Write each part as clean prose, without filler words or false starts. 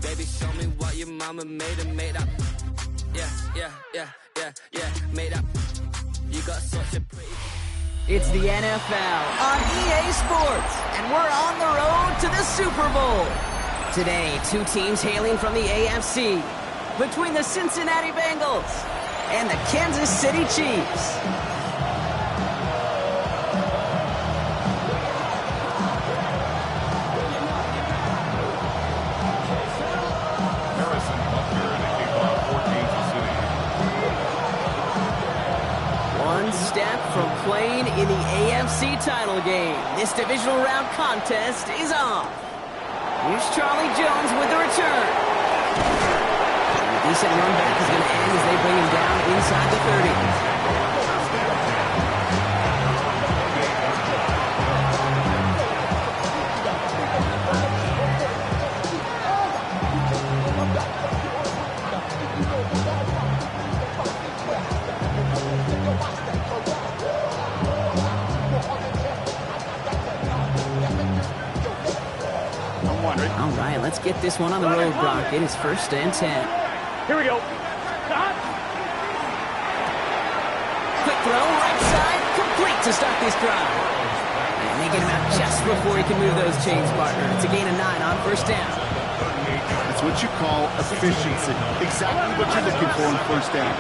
Baby, show me what your mama made and made up. Yeah, made up. You got such a pretty... It's the NFL on EA Sports, and we're on the road to the Super Bowl. Today, two teams hailing from the AFC, between the Cincinnati Bengals and the Kansas City Chiefs. One step from playing in the AFC title game. This divisional round contest is on. Here's Charlie Jones with the return. The decent run back is going to end as they bring him down inside the 30. All right, let's get this one on the road, Brock. It is 1st and 10. Here we go. Quick throw, right side, complete to start this drive. And they get him out just before he can move those chains, partner. It's a gain of 9 on 1st down. It's what you call efficiency. Exactly what you're looking for on 1st down.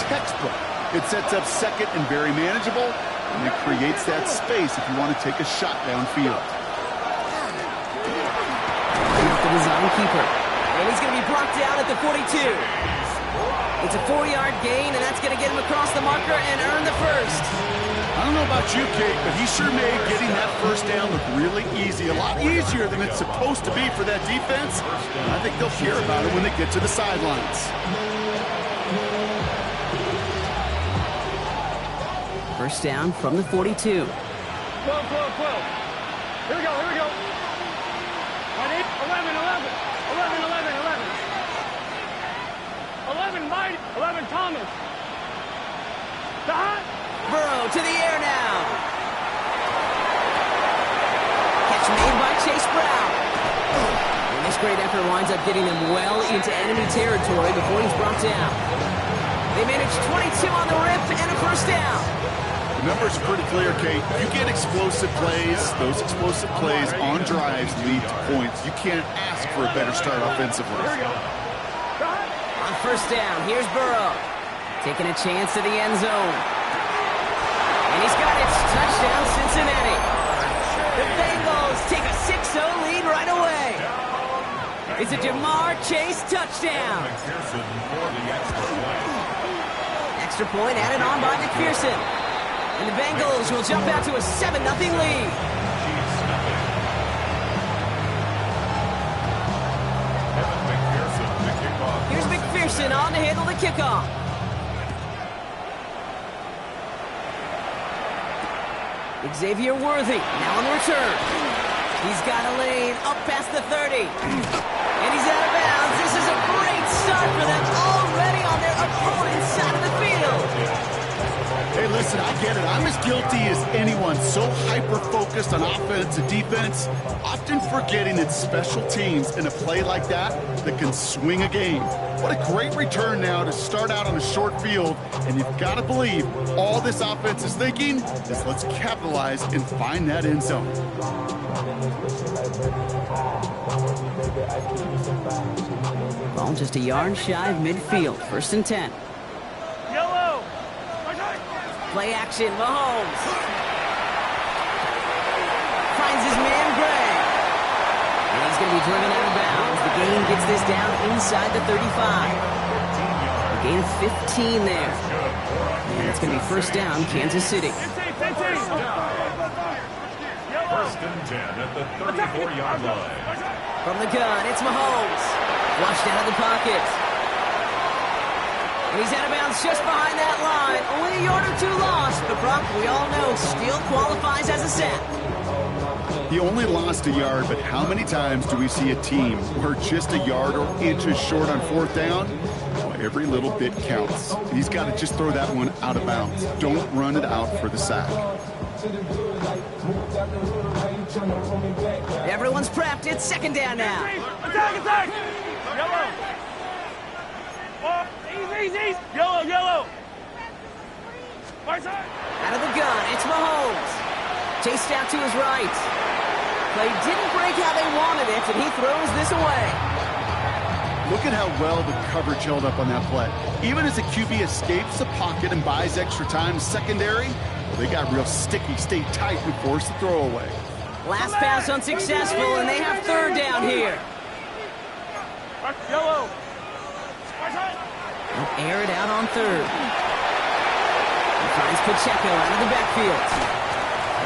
Textbook. It sets up 2nd and very manageable, and it creates that space if you want to take a shot downfield. The design keeper. And he's going to be brought down at the 42. It's a 4-yard gain, and that's going to get him across the marker and earn the 1st. I don't know about you, Kate, but he sure made getting that 1st down look really easy. A lot easier than it's supposed to be for that defense. I think they'll care about it when they get to the sidelines. First down from the 42. 12. Here we go. 11, Thomas. Burrow to the air now. Catch made by Chase Brown. And this great effort winds up getting him well into enemy territory before he's brought down. They manage 22 on the rip and a 1st down. The numbers are pretty clear, Kate. You get explosive plays. Those explosive plays on drives lead to points. You can't ask for a better start offensively. Here we go. On 1st down, here's Burrow. Taking a chance to the end zone. And he's got it. Touchdown, Cincinnati. The Bengals take a 6-0 lead right away. It's a Jamar Chase touchdown. Extra point added on by McPherson. And the Bengals will jump out to a 7-0 lead. Here's McPherson on to handle the kickoff. Xavier Worthy now on the return. He's got a lane up past the 30. And he's out of bounds. This is a great start for them already on their opponent's side of the field. Hey, listen, I get it. I'm as guilty as anyone. So hyper-focused on offense and defense, often forgetting it's special teams in a play like that can swing a game. What a great return now to start out on a short field, and you've got to believe all this offense is thinking is let's capitalize and find that end zone. Ball just a yard shy of midfield. 1st and 10. Yellow. Play action, Mahomes. Finds his man, Gray. And he's going to be driven out of bounds. The gain gets this down inside the 35. A gain of 15 there. And it's going to be 1st down, Kansas City. 15. 1st and 10 at the 34-yard line. From the gun, it's Mahomes. Flushed out of the pocket. And he's out of bounds just behind that line. Only a yard or 2 lost, but Brock, we all know, still qualifies as a sack. He only lost a yard, but how many times do we see a team where just a yard or inches short on 4th down? Well, every little bit counts. He's got to just throw that one out of bounds. Don't run it out for the sack. Everyone's prepped. It's 2nd down now. Attack! Easy. Yellow, yellow. Right side. Out of the gun, it's Mahomes. Chased out to his right. Play didn't break how they wanted it, and he throws this away. Look at how well the coverage held up on that play. Even as the QB escapes the pocket and buys extra time secondary, well, they got real sticky, stayed tight, and forced the throwaway. Last pass unsuccessful, and they have third down here. Yellow. They'll air it out on third. He finds Pacheco out of the backfield.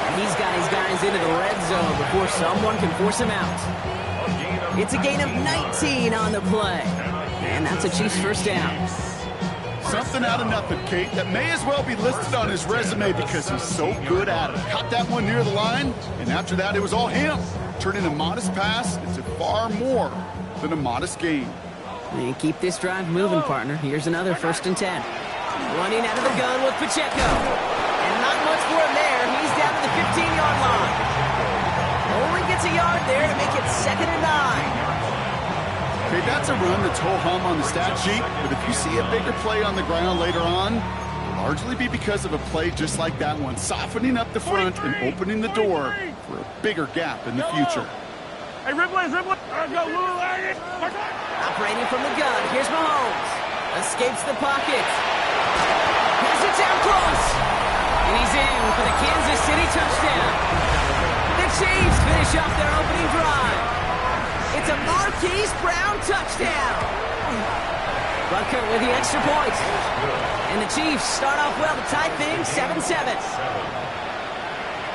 And he's got his guys into the red zone before someone can force him out. It's a gain of 19 on the play. And that's a Chiefs first down. Something out of nothing, Kate, that may as well be listed on his resume because he's so good at it. Caught that one near the line, and after that, it was all him. Turning a modest pass into far more than a modest gain. And keep this drive moving, partner. Here's another 1st and 10. Running out of the gun with Pacheco. And not much for him there. He's down to the 15-yard line. Only gets a yard there to make it 2nd and 9. Okay, that's a run that's ho-hum on the stat sheet, but if you see a bigger play on the ground later on, it'll largely be because of a play just like that one, softening up the front and opening the door for a bigger gap in the future. Hey, Ripley. Operating from the gun, here's Mahomes. Escapes the pocket. Has it down close. And he's in for the Kansas City touchdown. The Chiefs finish off their opening drive. It's a Marquise Brown touchdown. Butker with the extra point. And the Chiefs start off well to tie things 7-7.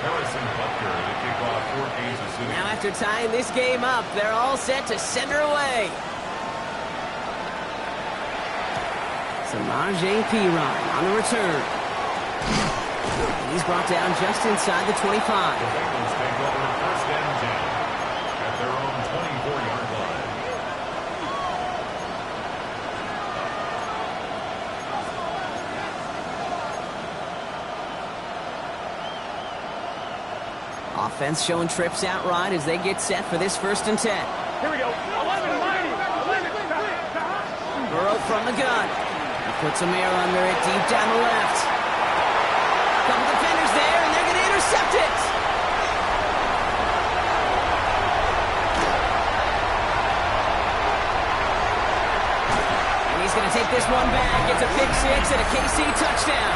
Harrison Butker to kick off for Kansas City. Now after tying this game up, they're all set to send her away. Samaje Perine on the return. And he's brought down just inside the 25. The Bengals take over 1st and 10 at their own 24-yard line. Offense showing trips out right as they get set for this 1st and 10. Here we go. 11, 11. Burrow from the gun. He puts some air under it deep down the left. Couple defenders there, and they're going to intercept it. And he's going to take this one back. It's a pick six and a KC touchdown.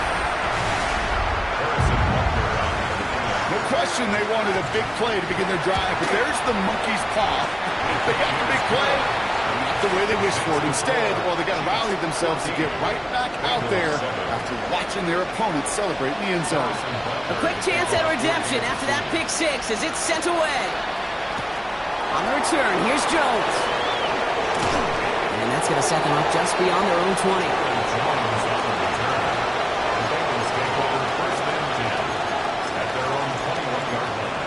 Harrison Butker on the other end. No question they wanted a big play to begin their drive, but there's the monkey's paw. They got the big play, and not the way they wished for it. Instead, well, they got to rally themselves to get right back out there after watching their opponents celebrate in the end zone. A quick chance at redemption after that pick six as it's sent away. On the return, here's Jones. And that's going to set them up just beyond their own 20. Jones on the return. The Bengals take over 1st and 10 at their own 21-yard line.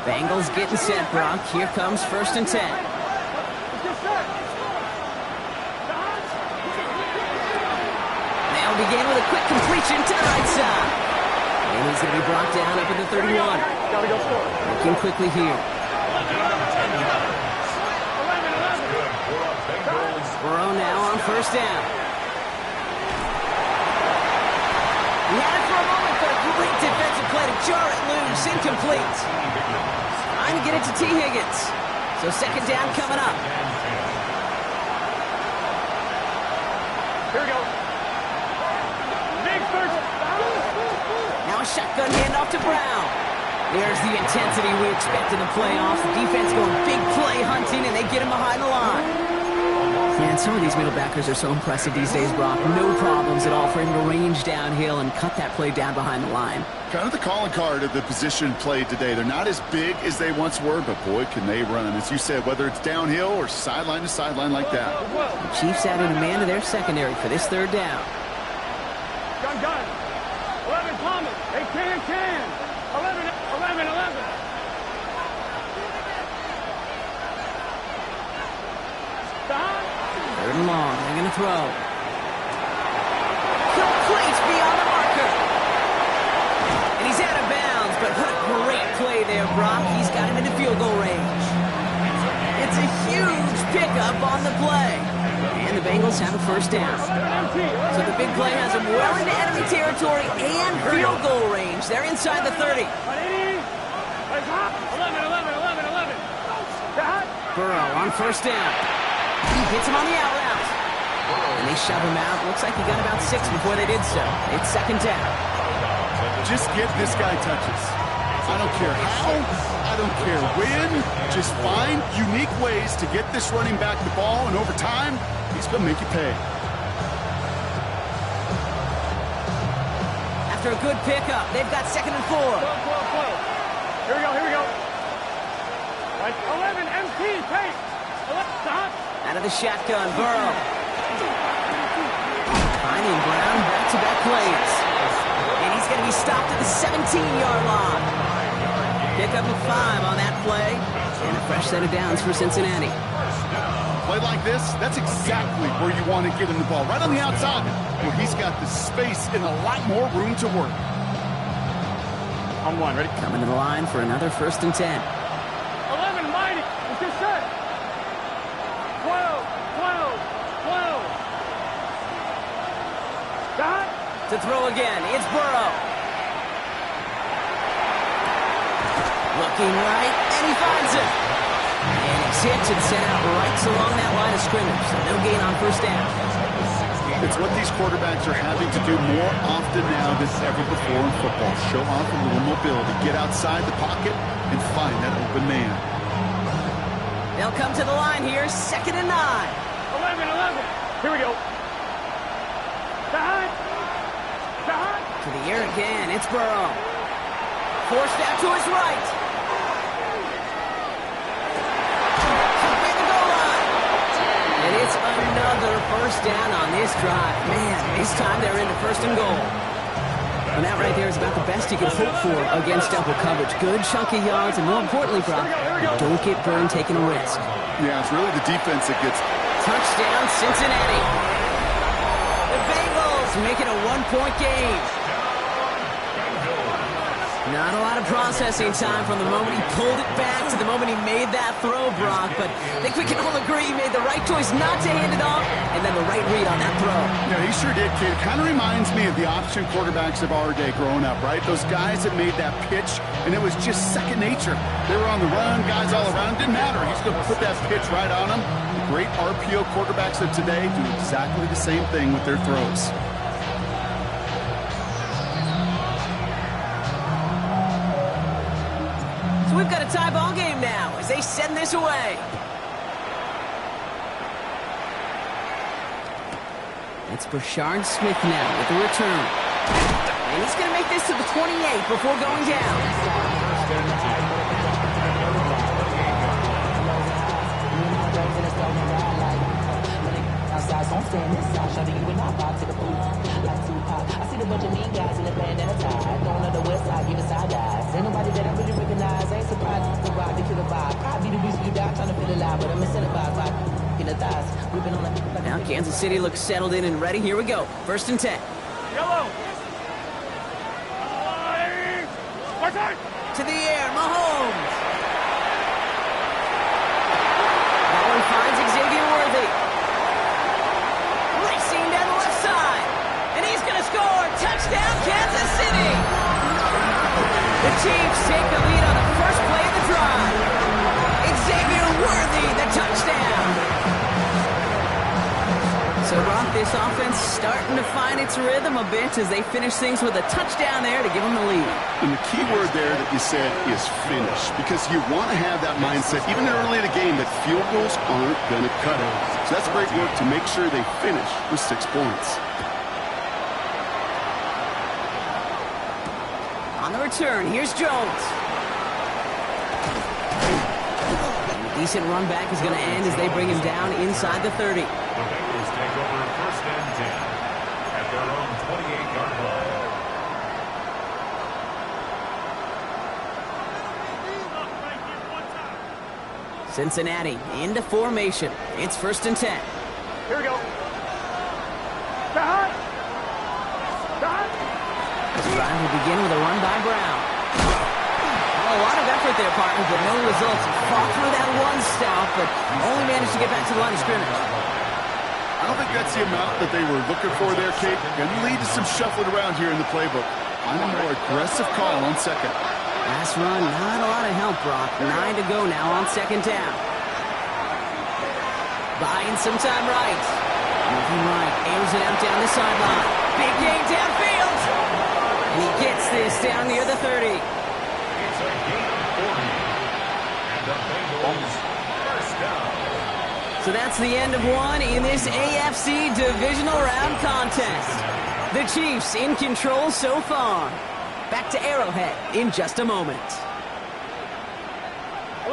Bengals getting set, Brock. Here comes 1st and 10. They'll begin with a quick completion to the right side. And he's going to be brought down up at the 31. Gotta go score. Looking quickly here. 11. Burrow now on 1st down. He had it for a moment, but a great defensive play to jar it loose. Incomplete. Trying to get it to T. Higgins. So 2nd down coming up. Here we go. Big first. Now a shotgun handoff to Brown. There's the intensity we expect in the playoffs. The defense going big play hunting, and they get him behind the line. Man, some of these middle backers are so impressive these days, Brock. No problems at all for him to range downhill and cut that play down behind the line. Kind of the calling card of the position played today. They're not as big as they once were, but boy, can they run. As you said, whether it's downhill or sideline to sideline like that. The Chiefs added a man to their secondary for this 3rd down. Gun. 11 Thomas. They can. 11. 3rd and long. They're going to throw. Complete beyond the marker. And he's out of bounds, but what a great play there Brock, he's got him into field goal range. It's a huge pickup on the play. And the Bengals have a first down. So the big play has them well into enemy territory and field goal range. They're inside the 30. 11, 11, 11, 11. Burrow on first down. He hits him on the out route. And they shove him out. Looks like he got about 6 before they did so. It's second down. Just get this guy touches. I don't care how, I don't care when. Just find unique ways to get this running back the ball, and over time, he's going to make you pay. After a good pickup, they've got second and 4. 12. Here we go. 11, MT, take. 11, stop. Out of the shotgun, Burrow. Finding Brown, back-to-back plays. And he's going to be stopped at the 17-yard line. Pick up a 5 on that play. And a fresh set of downs for Cincinnati. Play like this, that's exactly where you want to get him the ball. Right on the outside, where he's got the space and a lot more room to work. On one, ready? Coming to the line for another first and 10. 11, mighty. It's just set. 12. Dot. To throw again, it's Burrow. Looking right, and he finds it. And he's hit and sent out right along that line of scrimmage. So no gain on first down. It's what these quarterbacks are having to do more often now than ever before in football. Show off a little mobility. Get outside the pocket and find that open man. They'll come to the line here, second and 9. 11. Here we go. Dot. To the air again, it's Burrow. Forced out to his right. At the goal line. And it's another first down on this drive. Man, this time they're into first and goal. And that right there is about the best you can hope for against double coverage. Good chunky yards, and more importantly, Brock, don't get burned taking a risk. Yeah, it's really the defense that gets... Touchdown, Cincinnati. The Bengals make it a 1-point game. Not a lot of processing time from the moment he pulled it back to the moment he made that throw, Brock. But I think we can all agree he made the right choice not to hand it off, and then the right read on that throw. Yeah, he sure did, kid. Kind of reminds me of the option quarterbacks of our day growing up, right? Those guys that made that pitch, and it was just second nature. They were on the run, guys all around. Didn't matter. He's going to put that pitch right on them. The great RPO quarterbacks of today do exactly the same thing with their throws. So we've got a tie ball game now as they send this away. It's Brashard Smith now with the return. And he's going to make this to the 28 before going down. I see the bunch of mean guys in the band and a tie. Going on the west side, giving side eyes. Ain't nobody that I really recognize. Ain't surprised to ride the killer vibe. Probably the reason you die trying to feel alive, but I'm incentivized by killer thighs. We've been on the... Now Kansas City looks settled in and ready. Here we go. First and 10. Yellow. Right side. To the air, Mahomes. That one finds Xavier Worthy. Racing down the left side. And he's going to score. Touchdown, Kansas City. The Chiefs take the lead on the first play of the drive. Xavier Worthy, the touchdown. So, Brock, this offense starting to find its rhythm a bit as they finish things with a touchdown there to give them the lead. And the key word there that you said is finish, because you want to have that mindset, even early in the game, that field goals aren't going to cut it. So that's great work to make sure they finish with 6 points. On the return, here's Jones. And a decent run back is going to end as they bring him down inside the 30. The Bengals take over first and 10 at their own 28-yard line. Cincinnati into formation. It's first and 10. Here we go. Dot. This drive will begin with a run by Brown. A lot of effort there, partner, but no results. He fought through that one stop, but only managed to get back to the line of scrimmage. I don't think that's the amount that they were looking for there, Kate. Going to lead to some shuffling around here in the playbook. I'm a more aggressive call on second. Last run, not a lot of help, Brock. 9 to go now on second down. Buying some time right. Moving right, airs it out down the sideline. Big gain downfield. And he gets this down near the 30. It's a gain of 40. And the Bengals first down. So that's the end of one in this AFC divisional round contest. The Chiefs in control so far. Back to Arrowhead in just a moment.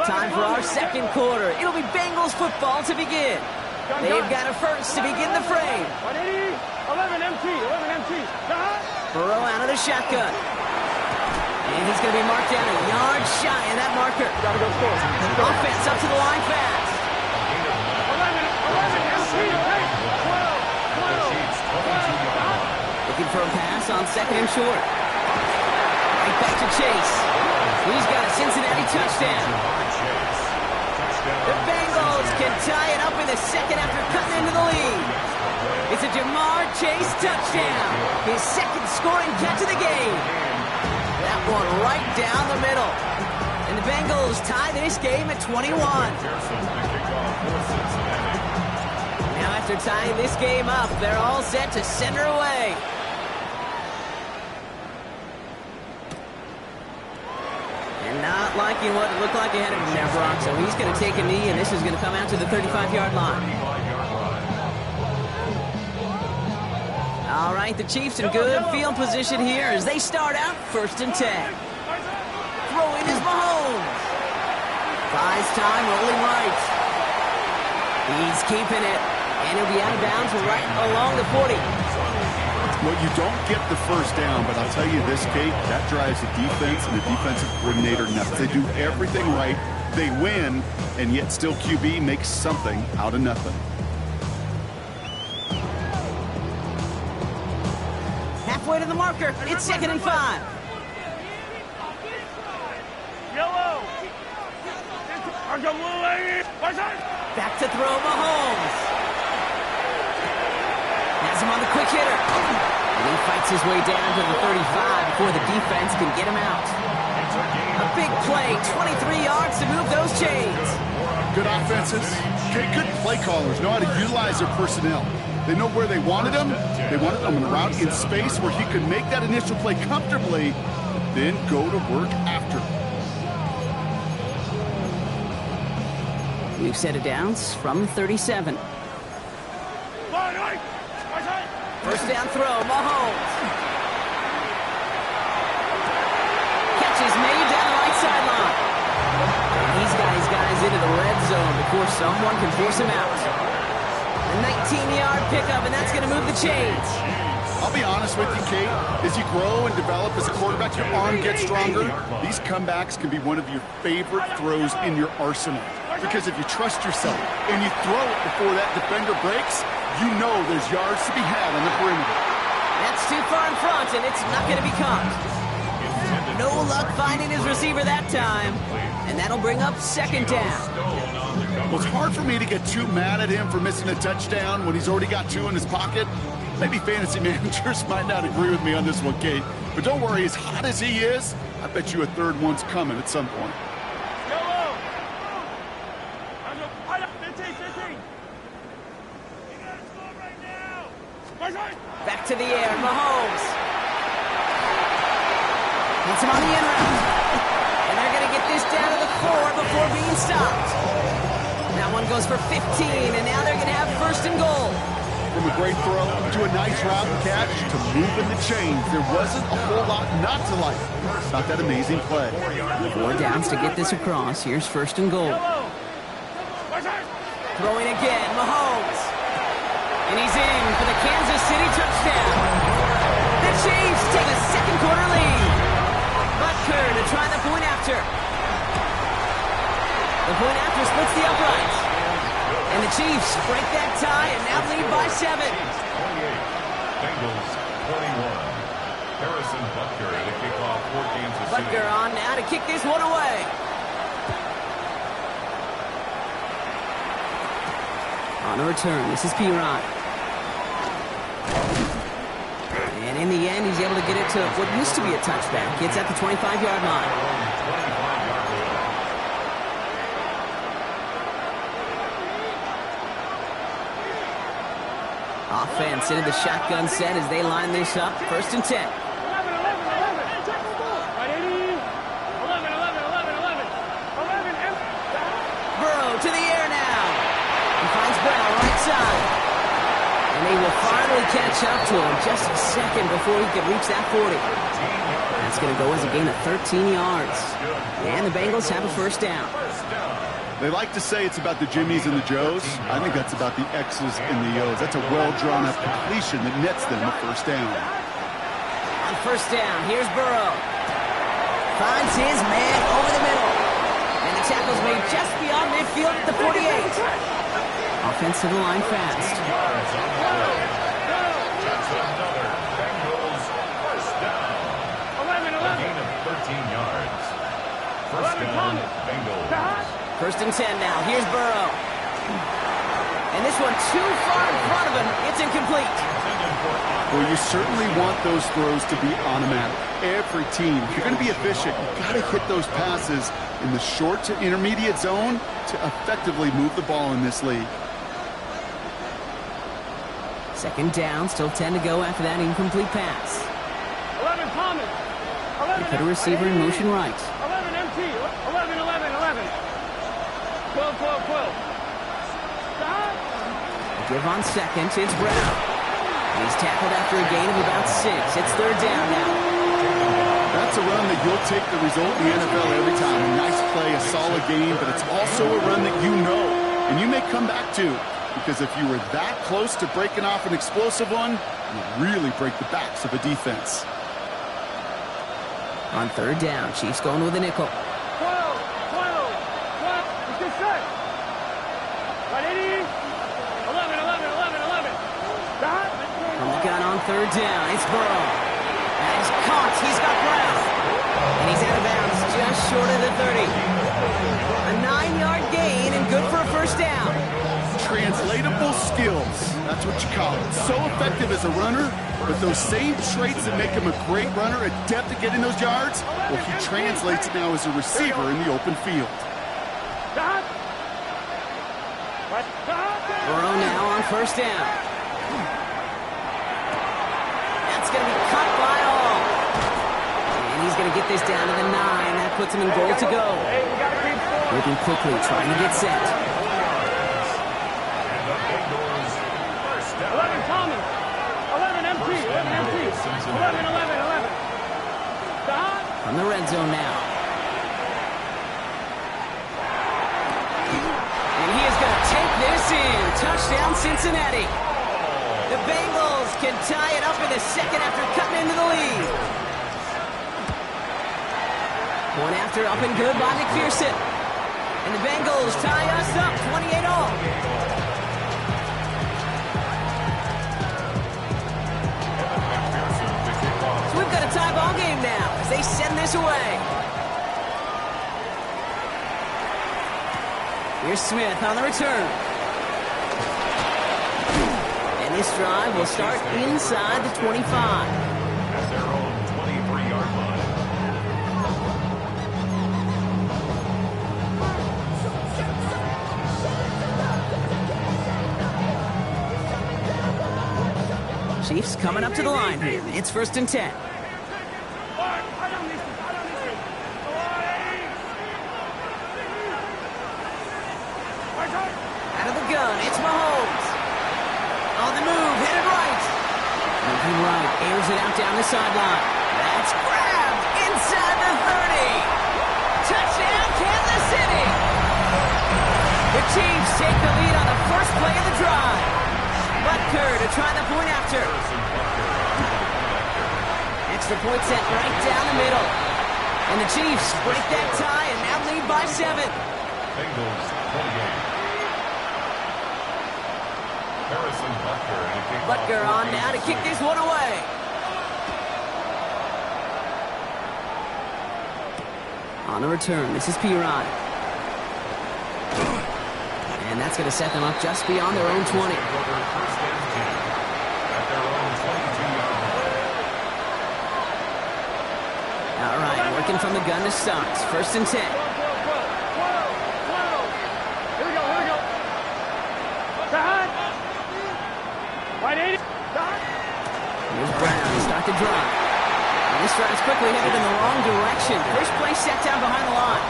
Time for our second quarter. It'll be Bengals football to begin. They've got a first to begin the frame. 180, 11 MT. Burrow out of the shotgun. And he's going to be marked down a yard shy of that marker. Gotta go score. Offense up to the line fast. 11 MT, 12. Looking for a pass on second and short. Right back to Chase. He's got a Cincinnati touchdown. The Bengals can tie it up in the second after cutting into the lead. It's a Jamar Chase touchdown. His second scoring catch of the game. That one right down the middle. And the Bengals tie this game at 21. Now after tying this game up, they're all set to send her away. And not liking what it looked like ahead of him there, Brock. So he's going to take a knee, and this is going to come out to the 35-yard line. All right, the Chiefs in good field position here as they start out 1st and 10. Throwing is Mahomes. Buys time, rolling right. He's keeping it, and he'll be out of bounds right along the 40. Well, you don't get the first down, but I'll tell you this, Kate, that drives the defense and the defensive coordinator nuts. They do everything right. They win, and yet still QB makes something out of nothing. Halfway to the marker. It's 2nd and 5. Yellow. Back to throw Mahomes. Has him on the quick hitter. And he fights his way down to the 35 before the defense can get him out. A big play, 23 yards to move those chains. Good offenses. Good play callers know how to utilize their personnel. They know where they wanted him. They wanted him en route in space where he could make that initial play comfortably, then go to work after. We've set it downs from 37. First down throw, Mahomes. Catch is made down the right sideline. He's got his guys into the red zone before someone can force him out. A 19-yard pickup, and that's going to move the chains. I'll be honest with you, Kate. As you grow and develop as a quarterback, your arm gets stronger. These comebacks can be one of your favorite throws in your arsenal. Because if you trust yourself and you throw it before that defender breaks, you know there's yards to be had on the perimeter. That's too far in front, and it's not going to be caught. No luck finding his receiver that time, and that'll bring up 2nd down. Well, it's hard for me to get too mad at him for missing a touchdown when he's already got 2 in his pocket. Maybe fantasy managers might not agree with me on this one, Kate. But don't worry, as hot as he is, I bet you a third one's coming at some point. Back to the air, Mahomes. Hits him on the end round. And they're going to get this down to the 4 before being stopped. That one goes for 15, and now they're going to have 1st and goal. From a great throw to a nice route and catch to moving the chains, there wasn't a whole lot not to like about that amazing play. 4 downs to get this across. Here's 1st and goal. Throwing again, Mahomes. And he's in for the Kansas City touchdown. The Chiefs take a 2nd quarter lead. Butker to try the point after. The point after splits the uprights. And the Chiefs break that tie and now lead by 7. 28. Bengals 21. Harrison Butker to kick off for Kansas City. Butker on now to kick this one away. On the return, this is Piron. And in the end, he's able to get it to what used to be a touchback. It's at the 25-yard line. Offense into the shotgun set as they line this up. 1st and 10. 11, 11, 11. Right, 80. 11, 11. Burrow to the air now. He finds Brown right side. And they will finally catch up to him just a second before he can reach that 40. That's going to go as a gain of 13 yards. And the Bengals have a 1st down. They like to say it's about the Jimmies and the Joes. I think that's about the X's and the O's. That's a well-drawn-up completion that nets them a 1st down. On 1st down, here's Burrow. Finds his man over the middle. And the tackle's made just beyond midfield at the 48. Offense to the line fast. That's another Bengals 1st down. 11, A gain of 13 yards. 1st down, Bengals. 1st and 10 now. Here's Burrow. And this one too far in front of him. It's incomplete. Well, you certainly want those throws to be automatic. Every team, if you're going to be efficient, you've got to hit those passes in the short to intermediate zone to effectively move the ball in this league. 2nd down, still 10 to go after that incomplete pass. 11, Thomas. 11, They put a receiver in motion right. 11, MT. 11, 11. 12. Stop. Give on 2nd, it's Brown. He's tackled after a gain of about 6. It's 3rd down now. That's a run that you'll take the result in the NFL every time. A nice play, a solid game, but it's also a run that you know and you may come back to, because if you were that close to breaking off an explosive one, you really break the backs of a defense. On 3rd down, Chiefs going with a nickel. 12. It's just set. Right, 80. 11. Stop. From the gun on 3rd down, it's Burrow. And he's caught. He's got Brown. And he's out of bounds just short of the 30. A 9-yard gain and good for a 1st down. Translatable skills. That's what you call it. So effective as a runner, but those same traits that make him a great runner, adept at getting those yards, well, he translates now as a receiver in the open field. Stop. Burrow now on 1st down. That's going to be cut by all. And he's going to get this down to the 9. That puts him in goal to go. Hey, we got to keep scoring. Moving quickly, trying to get set. 11, Thomas. 11, MT. 11. Stop. From the red zone now. And he is going to take this in. Touchdown, Cincinnati. The Bengals can tie it up in the 2nd after cutting into the lead. One after up and good by McPherson. And the Bengals tie us up 28-all. So we've got a tie ball game now as they send this away. Here's Smith on the return. And this drive will start inside the 25. At their own 23-yard line. Chiefs coming up to the line here. It's 1st and 10. Out of the gun, it's Mahomes. On the move, headed right. Moving right, airs it out down the sideline. That's grabbed inside the 30. Touchdown, Kansas City. The Chiefs take the lead on the first play of the drive. Butker to try the point after. Extra point set right down the middle. And the Chiefs break that tie and now lead by 7. Bengals 28. Butker on now to kick this one away. On the return, this is Piron. And that's going to set them up just beyond their own 20. First and 10 at their own 22-yard line. All right, working from the gun to start. First and 10. 12. Here we go. Sahad. Right 80. Sahad. Here's Brown. They start the drive. And this drive's quickly headed in the wrong direction. First play set down behind the line.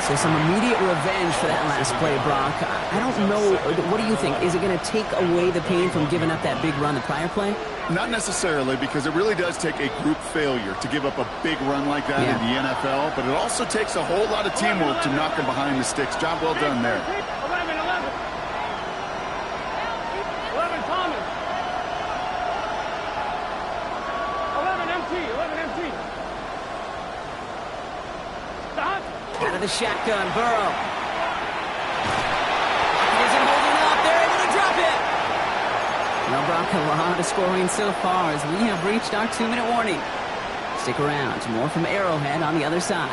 So some immediate revenge for that last play, Brock. I don't know. What do you think? Is it going to take away the pain from giving up that big run the prior play? Not necessarily, because it really does take a group failure to give up a big run like that in the NFL, but it also takes a whole lot of teamwork to knock him behind the sticks. Job well done there. 11 Thomas. 11 MT. Sahad. Out of the shotgun, Burrow. He isn't holding up. They're able to drop it. Well, Brock, a lot of scoring so far as we have reached our 2-minute warning. Stick around. More from Arrowhead on the other side.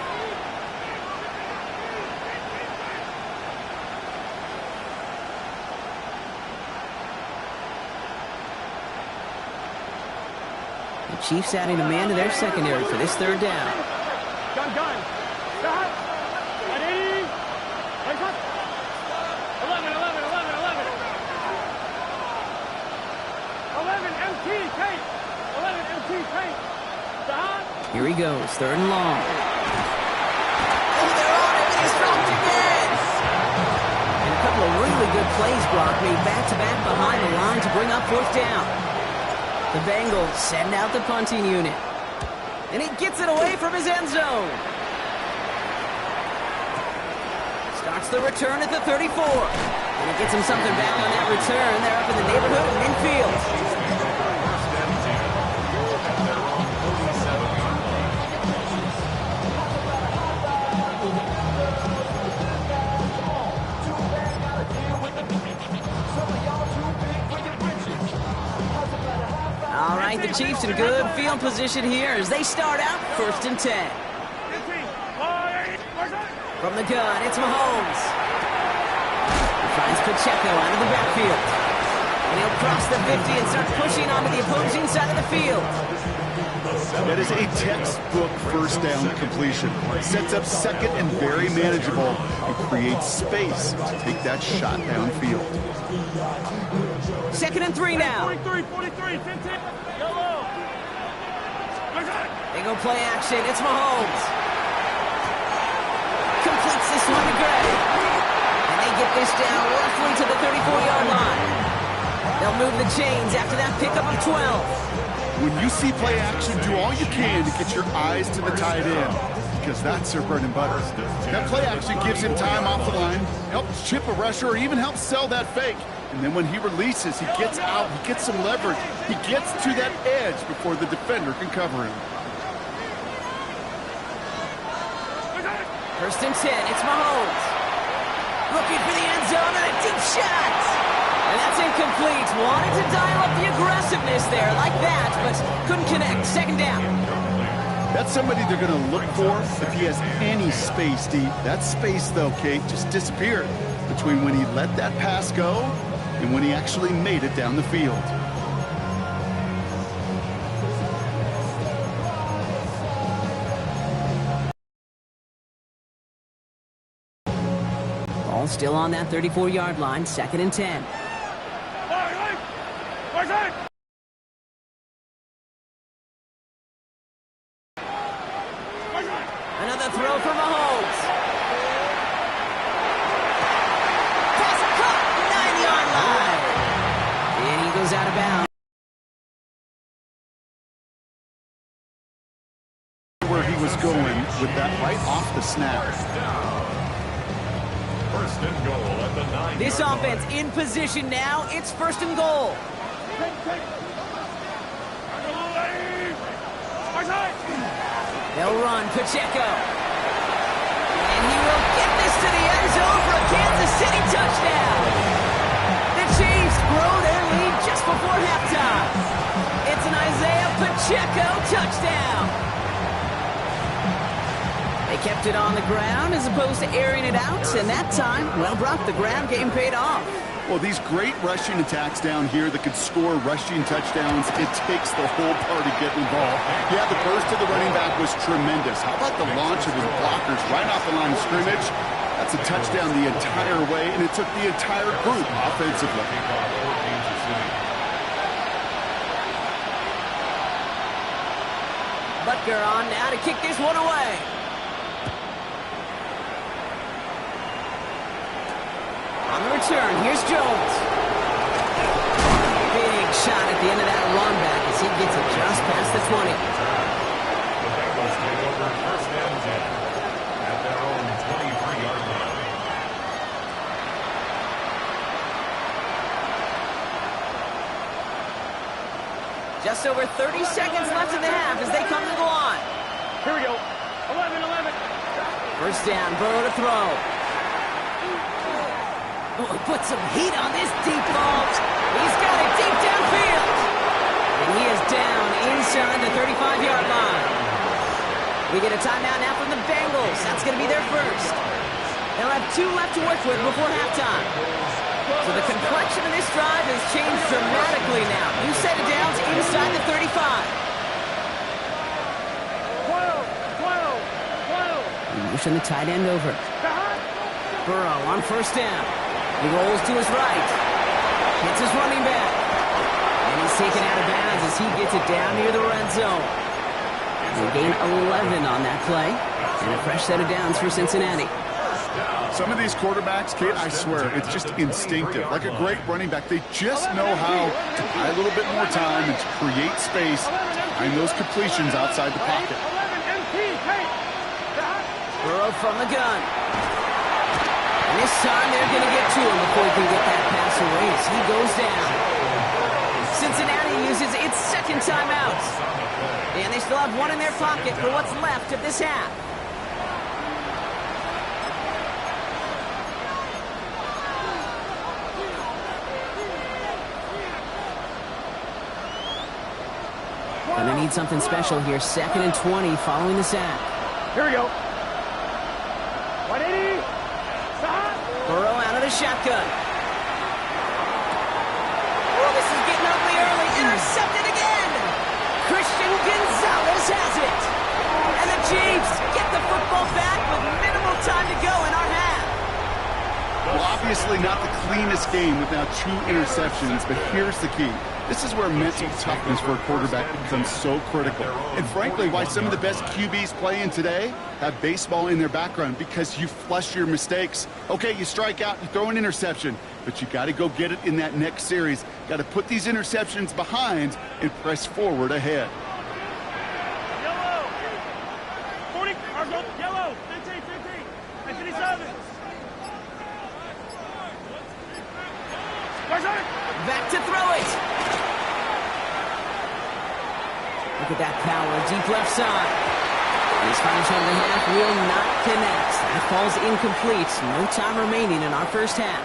The Chiefs adding a man to their secondary for this third down. Gun. Sahad. Right 80. Right cut. 11 MT. Kate. 11 MT. Kate. Sahad. Here he goes, third and long. Oh, they're on it, he's dropped again! And a couple of really good plays, Brock, made back-to-back behind the line to bring up fourth down. The Bengals send out the punting unit. And he gets it away from his end zone. Starts the return at the 34. And he gets him something back on that return. They're up in the neighborhood of midfield. First and 10 at their own 47-yard line. All right, the Chiefs in good field position here as they start out first and 10. From the gun, it's Mahomes. He finds Pacheco out of the backfield. And he'll cross the 50 and start pushing onto the opposing side of the field. That is a textbook first down completion. Sets up second and very manageable and creates space to take that shot downfield. Second and 3 now. 43, 10. Yellow. They go play action. It's Mahomes. Completes this one to Gray. And they get this down roughly to the 34-yard line. They'll move the chains after that pickup of 12. When you see play action, do all you can to get your eyes to the tight end, because that's their bread and butter. That play action gives him time off the line, helps chip a rusher, or even helps sell that fake. And then when he releases, he gets out, he gets some leverage. He gets to that edge before the defender can cover him. First and 10, it's Mahomes. Looking for the end zone and a deep shot. And that's incomplete. Wanted to dial up the aggressiveness there like that, but couldn't connect. Second down. That's somebody they're going to look for if he has any space deep. That space, though, Kate, just disappeared between when he let that pass go and when he actually made it down the field. Ball still on that 34-yard line, second and 10. Another throw for Mahomes. Pass caught, 9-yard line. And he goes out of bounds. Where he was going with that right off the snap. First and goal at the 9-yard This offense in position now. It's first and goal. They'll run Pacheco. And he will get this to the end zone for a Kansas City touchdown. The Chiefs grow their lead just before halftime. It's an Isaiah Pacheco touchdown. They kept it on the ground as opposed to airing it out, and that time, well, Brock, the ground game paid off. Well, these great rushing attacks down here that could score rushing touchdowns, it takes the whole party getting involved. Yeah, the burst of the running back was tremendous. How about the launch of his blockers right off the line of scrimmage? That's a touchdown the entire way, and it took the entire group offensively. Butker on now to kick this one away. On the return, here's Jones. Big shot at the end of that run back as he gets it just past the 20. The Bengals take over first and 10 at their own 23-yard line. Just over 30 seconds left in the half as they come to the line. Here we go. 11. First down, Burrow to throw. Oh, put some heat on this deep ball. He's got it deep downfield. And he is down inside the 35-yard line. We get a timeout now from the Bengals. That's going to be their first. They'll have 2 left to work with before halftime. So the complexion of this drive has changed dramatically now. You set it down to inside the 35. 12. Motion the tight end over. Burrow on first down. He rolls to his right. Hits his running back. And he's taken out of bounds as he gets it down near the red zone. They gain 11 on that play. And a fresh set of downs for Cincinnati. Some of these quarterbacks, Kate, I swear, it's just instinctive. Like a great running back, they just know how to buy a little bit more time and to create space to find those completions outside the pocket. Burrow from the gun. And this time they're going to get to him before he can get that pass away as he goes down. Cincinnati uses its second timeout. And they still have one in their pocket for what's left of this half. Gonna need something special here. 2nd and 20 following the sack. Here we go. 180. Burrow out of the shotgun. Oh, this is getting ugly early. Intercepted again. Christian Gonzalez has it. And the Chiefs get the football back with minimal time to go in our half. Well, obviously not the cleanest game with now 2 interceptions, but here's the key. This is where mental toughness for a quarterback becomes so critical. And frankly, why some of the best QBs playing today have baseball in their background, because you flush your mistakes. Okay, you strike out, you throw an interception, but you got to go get it in that next series. Got to put these interceptions behind and press forward ahead. Yellow. 40. Yellow. 15. 57. Back to throw it. Look at that power, deep left side. His final shot of the half will not connect. That falls incomplete. No time remaining in our first half.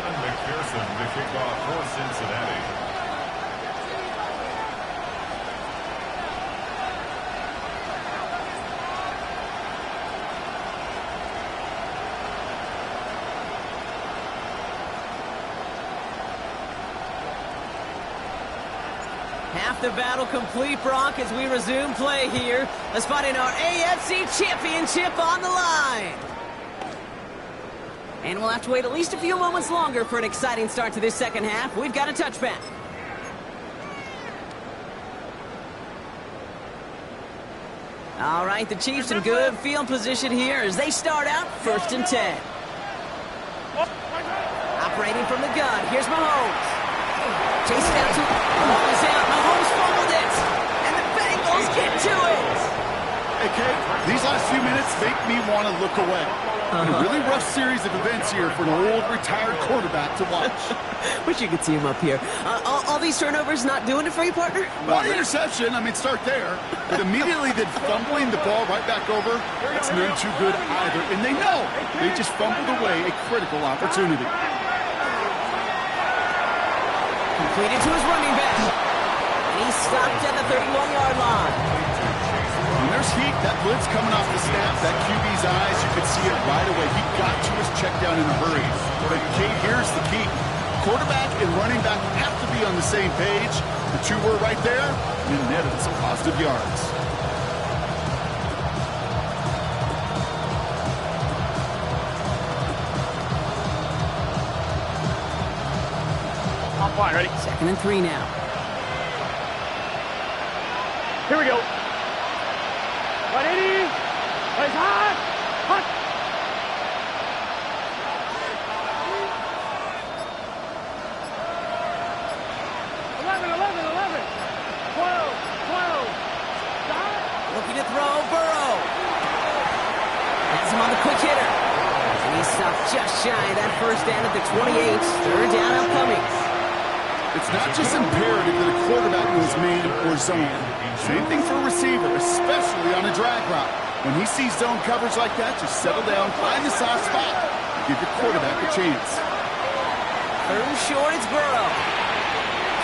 McPherson to kick off for Cincinnati. Half the battle complete, Brock, as we resume play here. Let's find in our AFC Championship on the line. And we'll have to wait at least a few moments longer for an exciting start to this second half. We've got a touchback. All right, the Chiefs in good field position here as they start out 1st and 10. Operating from the gun, here's Mahomes. Chase it out to the ball is out. Mahomes fumbled it. And the Bengals get to it. Hey, Kate, these last few minutes make me want to look away. A really rough series of events here for an old retired quarterback to watch. Wish you could see him up here. All these turnovers not doing it for you, partner? Well, interception, start there. But immediately then fumbling the ball right back over, it's none too good either. And they know they just fumbled away a critical opportunity. Completed to his running back. And he's stopped at the 31-yard line. When there's heat, that blitz coming off the snap, that QB's eyes, you could see it right away. He got to his check down in a hurry. But Kate, here's the key. Quarterback and running back have to be on the same page. The two were right there, and netted some positive yards. On point, ready? 2nd and 3 now. Here we go. 180. Plays hot. Hot. Looking to throw, Burrow. Has him on the quick hitter. And he's stopped just shy of that first down at the 28. 3rd down upcoming. It's not just imperative that a quarterback knows man or zone. Same thing for a receiver, especially on a drag route. When he sees zone coverage like that, just settle down, find the soft spot, and give your quarterback a chance. 3rd and short, it's Burrow.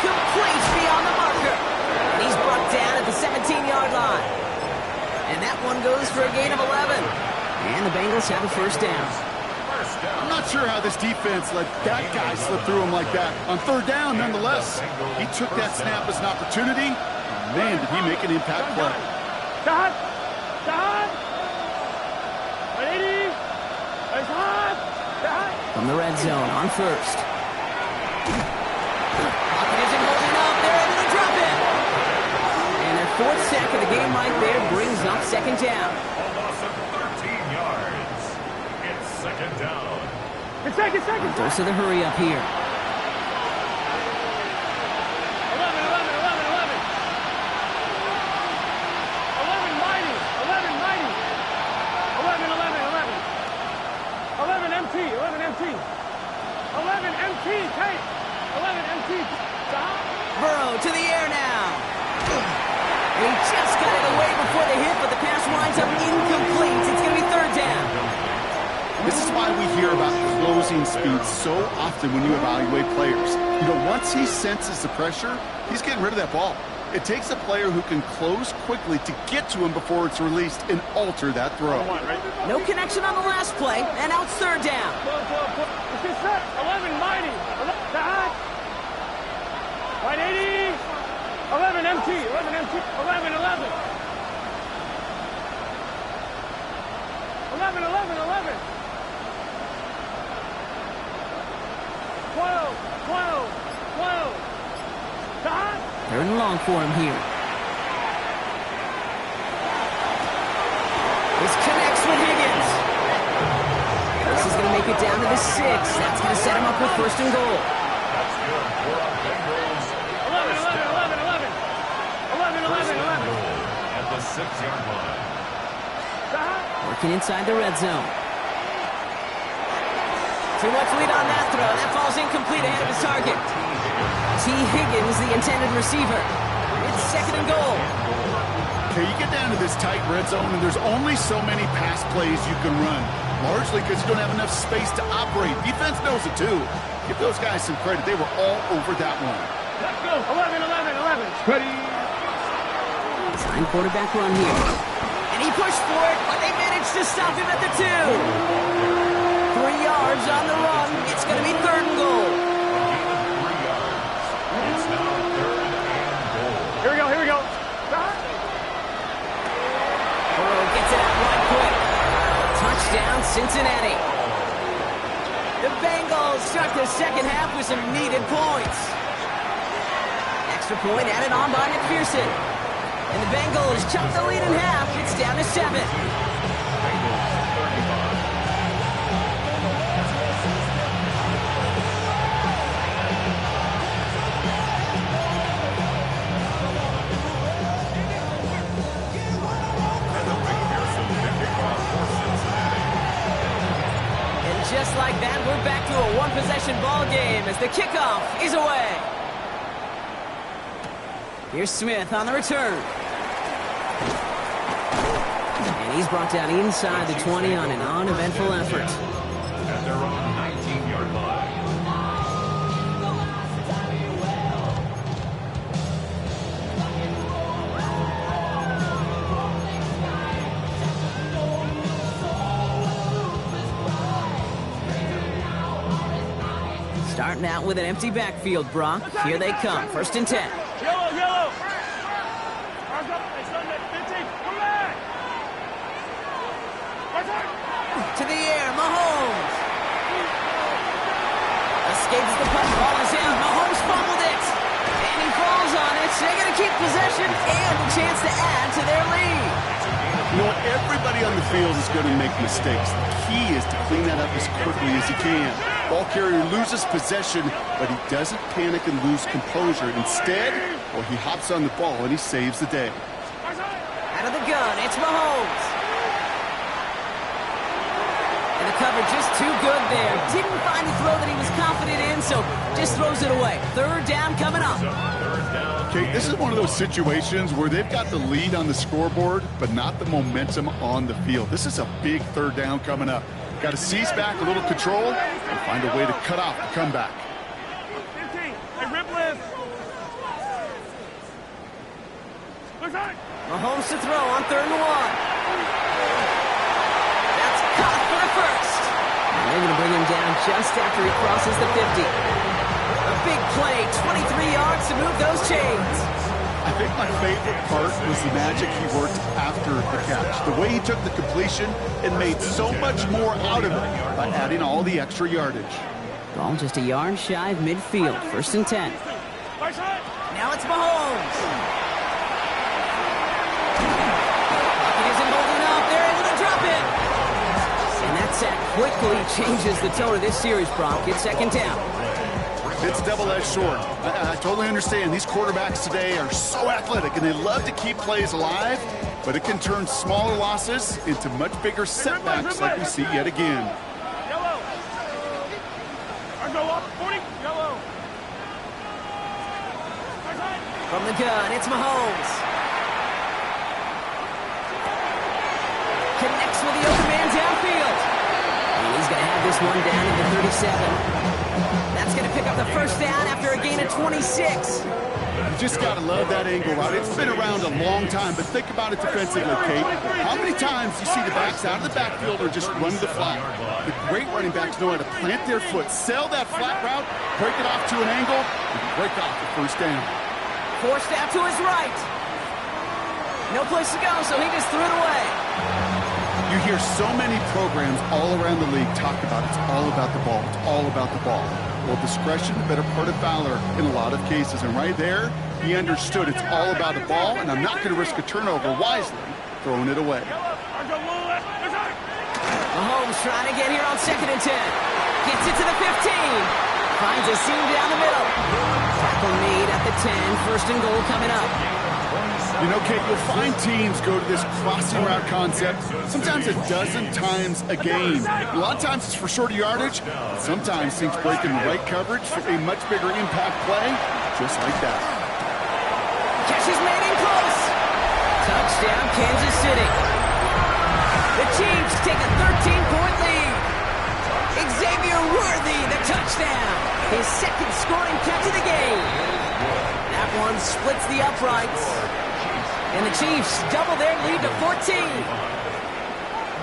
Complete beyond the marker. And he's brought down at the 17-yard line. And that one goes for a gain of 11. And the Bengals have a 1st down. I'm not sure how this defense let that guy slip through him like that. On 3rd down, nonetheless, he took that snap as an opportunity. Man, did he make an impact play. Shot. Shot. 180. Plays hot. Shot. From the red zone on 1st. Pocket isn't holding up. They're able to drop it. And their 4th sack of the game right there brings up 2nd down. A loss of 13 yards. It's 2nd down. It's second. Dose of the hurry up here. 11. 11 mighty. 11 MT. 11 MT. Kate. 11 MT. Stop. Burrow to the air now. And he just got it away before the hit, but the pass winds up incomplete. It's going to be 3rd down. This is why we hear about closing speed so often when you evaluate players. Once he senses the pressure, he's getting rid of that ball. It takes a player who can close quickly to get to him before it's released and alter that throw. No connection on the last play, and now it's 3rd down. This is set. 11 mighty. 180. 11 MT. 11 MT. 11. 12. 12. Stop. 3rd and long for him here. This connects with Higgins. This is going to make it down to the 6. That's going to set him up with 1st and goal. That's good for our Bengals. 11. At the 6-yard line. Working inside the red zone. Too much lead on that throw. That falls incomplete ahead of his target. T. Higgins, the intended receiver. It's 2nd and goal. Okay, you get down to this tight red zone, and there's only so many pass plays you can run, largely because you don't have enough space to operate. Defense knows it, too. Give those guys some credit. They were all over that one. Let's go. 11. Ready. Design quarterback run here. And he pushed for it, but they managed to stop him at the 2. 3 yards on the run. It's going to be 3rd and goal. It's now 3rd and goal. Here we go. Burrow gets it out right quick. Touchdown, Cincinnati. The Bengals start the 2nd half with some needed points. Extra point added on by McPherson. And the Bengals chop the lead in half. It's down to 7. Bengals 35. And the like that, we're back to a one-possession ball game as the kickoff is away. Here's Smith on the return. And he's brought down inside the 20 on an uneventful effort. At their own 19-yard line. Starting out with an empty backfield, Brock. Here they come. 1st and 10. Yellow, yellow. Arms up. It's on that 15. Come back. To the air, Mahomes. Escapes the punt. Ball is in. Mahomes fumbled it. And he falls on it. So they're going to keep possession and a chance to add to their lead. You know, everybody on the field is going to make mistakes. The key is to clean that up as quickly as he can. Ball carrier loses possession, but he doesn't panic and lose composure. Instead, well, he hops on the ball and he saves the day. Out of the gun, it's Mahomes. And the cover just too good there. Didn't find the throw that he was confident in, so just throws it away. 3rd down coming up. Okay, this is one of those situations where they've got the lead on the scoreboard, but not the momentum on the field. This is a big 3rd down coming up. Got to seize back a little control and find a way to cut off the comeback. 15. Hey, rip lift. Mahomes to throw on 3rd and 1. That's caught for the 1st. And they're going to bring him down just after he crosses the 50. A big play, 23 yards to move those chains. I think my favorite part was the magic he worked after the catch. The way he took the completion and made so much more out of it by adding all the extra yardage. Ball just a yard shy of midfield. 1st and 10. Now it's Mahomes. He isn't holding up. They're able to drop it. And that sack quickly changes the tone of this series, Brock. It's 2nd down. It's double-edged sword. I totally understand. These quarterbacks today are so athletic, and they love to keep plays alive, but it can turn smaller losses into much bigger setbacks like we see yet again. Yellow. Go up. 40. Yellow. From the gun, it's Mahomes. Connects with the open man downfield. And he's going to have this one down at the 37. That's going to pick up the 1st down after a gain of 26. You just got to love that angle route. It's been around a long time, but think about it defensively, Kate. How many times do you see the backs out of the backfield or just run to the flat? The great running backs know how to plant their foot, sell that flat route, break it off to an angle, and break off the 1st down. Forced out to his right. No place to go, so he just threw it away. You hear so many programs all around the league talk about it's all about the ball. It's all about the ball. Well, discretion, the better part of valor in a lot of cases. And right there, he understood it's all about the ball, and I'm not going to risk a turnover wisely, throwing it away. Mahomes trying to get here on 2nd and 10. Gets it to the 15. Finds a seam down the middle. Tackle made at the 10. 1st and goal coming up. You know, Kate, you'll find teams go to this crossing route concept sometimes a dozen times a game. A lot of times it's for shorter yardage. Sometimes teams break in the right coverage for a much bigger impact play, just like that. Catch is made in close. Touchdown, Kansas City. The Chiefs take a 13-point lead. Xavier Worthy, the touchdown. His 2nd scoring catch of the game. That one splits the uprights. And the Chiefs double their lead to 14.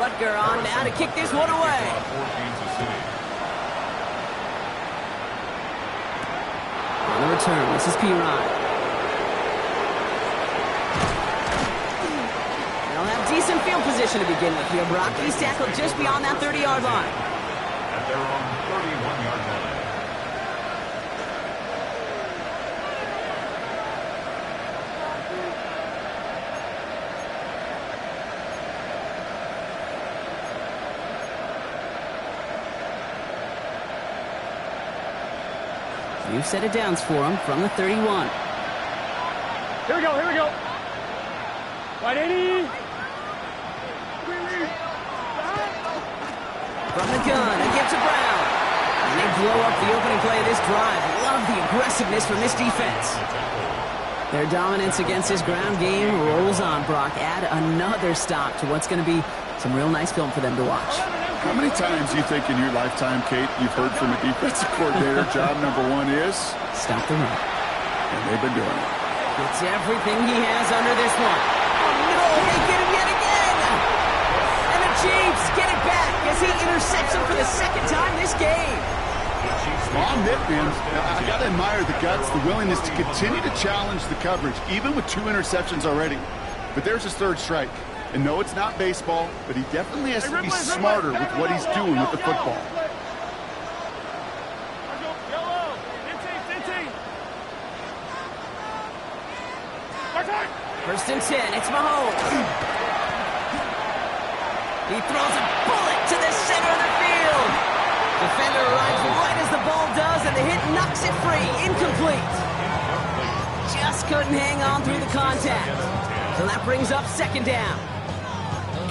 Butker on now to kick this one away. On the return, this is Piron. They'll have decent field position to begin with here, Brock. He's tackled just beyond that 30-yard line. At their own 31-yard line. New set of downs for him from the 31. Here we go, here we go. Right 80. From the gun, it gets to Brown. play of this drive. Love the aggressiveness from this defense. Their dominance against this ground game rolls on, Brock. Add another stop to what's going to be some real nice film for them to watch. How many times do you think in your lifetime, Kate, you've heard from a defensive coordinator, job number one is? Stop the run. And they've been doing it. It's everything he has under this one. Oh, no, they get him yet again. And the Chiefs get it back as he intercepts him for the second time this game. On that, man, I got to admire the guts, the willingness to continue to challenge the coverage, even with 2 interceptions already. But there's his 3rd strike. And no, it's not baseball, but he definitely has to be smarter with what he's doing with the football. First and 10, it's Mahomes. He throws a bullet to the center of the field. Defender arrives right as the ball does, and the hit knocks it free. Incomplete. Just couldn't hang on through the contact. So that brings up 2nd down.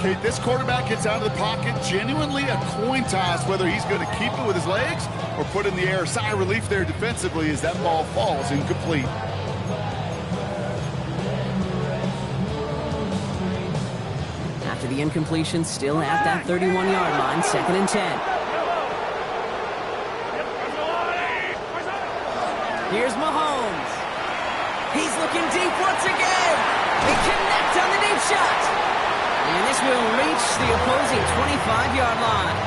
Kate, this quarterback gets out of the pocket, genuinely a coin toss whether he's going to keep it with his legs or put in the air. Sigh of relief there defensively as that ball falls incomplete. After the incompletion, still at that 31-yard line, 2nd and 10. Here's Mahomes. He's looking deep once again. They connect on the deep shot. And this will reach the opposing 25-yard line.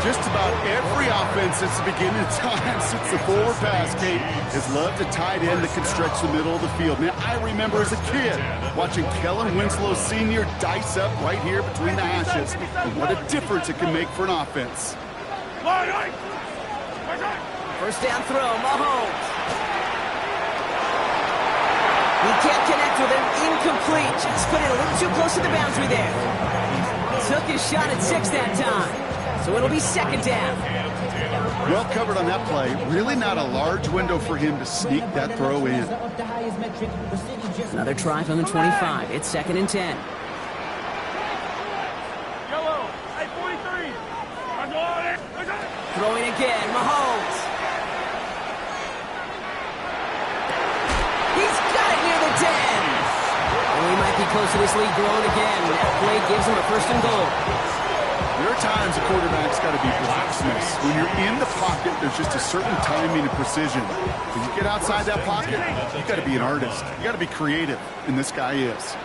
Just about every offense since the beginning of time, since the forward pass, Kate, has loved a tight end that can stretch the middle of the field. Man, I remember as a kid watching Kellen Winslow Sr. dice up right here between the hashes. And what a difference it can make for an offense. First down throw, Mahomes. He can't connect with him. Incomplete. Just put it a little too close to the boundary there. Took his shot at 6 that time. So it'll be 2nd down. Well covered on that play. Really not a large window for him to sneak that throw in. Another try from the 25. It's 2nd and 10. Throwing again, Mahomes. He's got it near the 10. Oh, he might be close to this lead growing again. That play gives him a 1st and goal. There are times a quarterback's got to be blacksmiths. When you're in the pocket, there's just a certain timing and precision. When you get outside that pocket, you've got to be an artist. You got to be creative, and this guy is.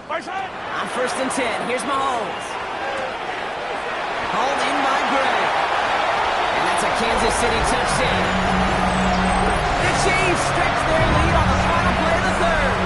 On 1st and 10, here's Mahomes. Hauled in by Gray. And that's a Kansas City touchdown. The Chiefs stretch their lead on the final play of the 3rd.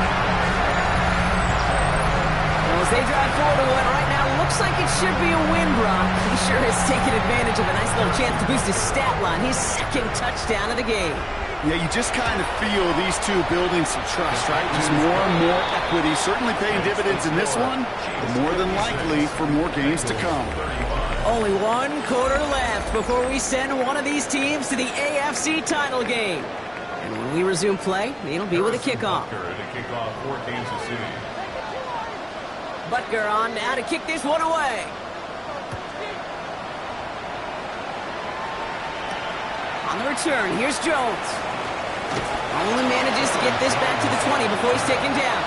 Well, as they drive forward to what right now looks like it should be a win, Brock. He sure has taken advantage of a nice little chance to boost his stat line. His 2nd touchdown of the game. Yeah, you just kind of feel these two building some trust, right? Just more and more equity. Certainly paying dividends in this one, but more than likely for more games to come. Only 1 quarter left before we send one of these teams to the AFC title game. And when we resume play, it'll be with a kickoff. Butker on now to kick this one away. On the return, here's Jones. Only manages to get this back to the 20 before he's taken down.